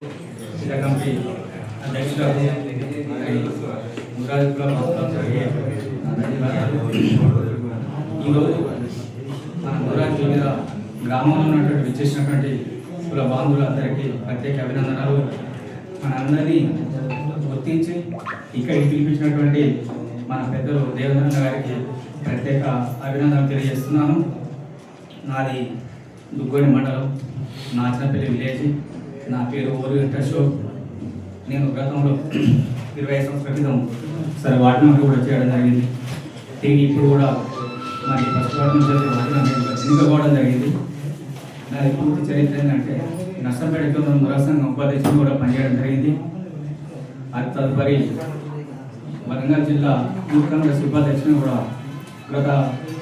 Committee అధ్యక్షుడు ఈరోజు మన మురాజ్ మీద గ్రామంలో ఉన్నటువంటి విచ్చేసినటువంటి కుల బాంధవులందరికీ ప్రత్యేక అభినందనలు. మనందరినీ గుర్తించి ఇక్కడికి పిలిపించినటువంటి మన పెద్దలు దేవేంద్ర గారికి ప్రత్యేక అభినందనలు తెలియజేస్తున్నాను. నాది దుగ్గోడి మండలం, నాచనపల్లి విలేజ్. నా పేరు ఓరి అశోక్. నేను గతంలో 25 సంవత్సరాల క్రితం సరే వాటిని కూడా చేయడం జరిగింది. తిరిగి ఇప్పుడు కూడా మరి ఫస్ట్ వాటి నుంచి ఎన్నికకోవడం జరిగింది. నాది పూర్తి చరిత్ర ఏంటంటే నష్టపేటలో మురాజ్ సంఘం ఉపాధ్యక్షులు కూడా పనిచేయడం జరిగింది. అది తదుపరి వరంగల్ జిల్లా యూత్ కాంగ్రెస్ ఉపాధ్యక్షుని కూడా గత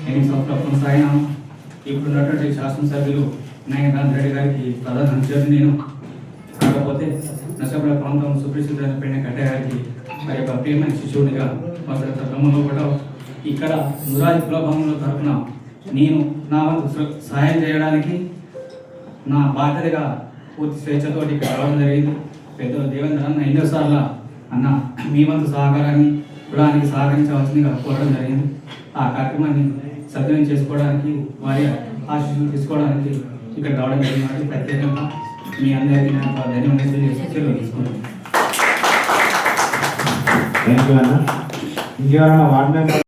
8 సంవత్సరాలు కొనసాగినాము. ఇప్పుడు ఉన్నటువంటి శాసనసభ్యులు నాయన్ రెడ్డి గారికి ప్రధాన అనుచరుడు నేను. కాకపోతే నష్టపడ ప్రాంతం సుప్రసిద్ధ పెళ్ళ కట్ట గారికి మరి యొక్క ప్రియమైన శిశువునిగా మాత్రం క్రమంలో కూడా ఇక్కడ మురాజ్ కులభంలో తరఫున నేను నా వంతు సహాయం చేయడానికి నా బాధ్యతగా పూర్తి స్వేచ్ఛతోటి ఇక్కడ రావడం జరిగింది. పెద్దలు దేవేంద్ర అన్న ఎన్నోసార్లు అన్న మీ వంతు సహకారాన్ని కులానికి సహకరించవలసిందిగా కోరడం జరిగింది. ఆ కార్యక్రమాన్ని సద్వినియోగం చేసుకోవడానికి వారి ఆశీస్సులు తీసుకోవడానికి ఇక్కడ రావడం జరిగింది. ప్రత్యేకంగా మీ అందరికీ నేను ధన్యవాదాలు సెలవు తీసుకుంటున్నాను. థ్యాంక్ యూ అన్న. ఇంకేమైనా వార్డు మెంబర్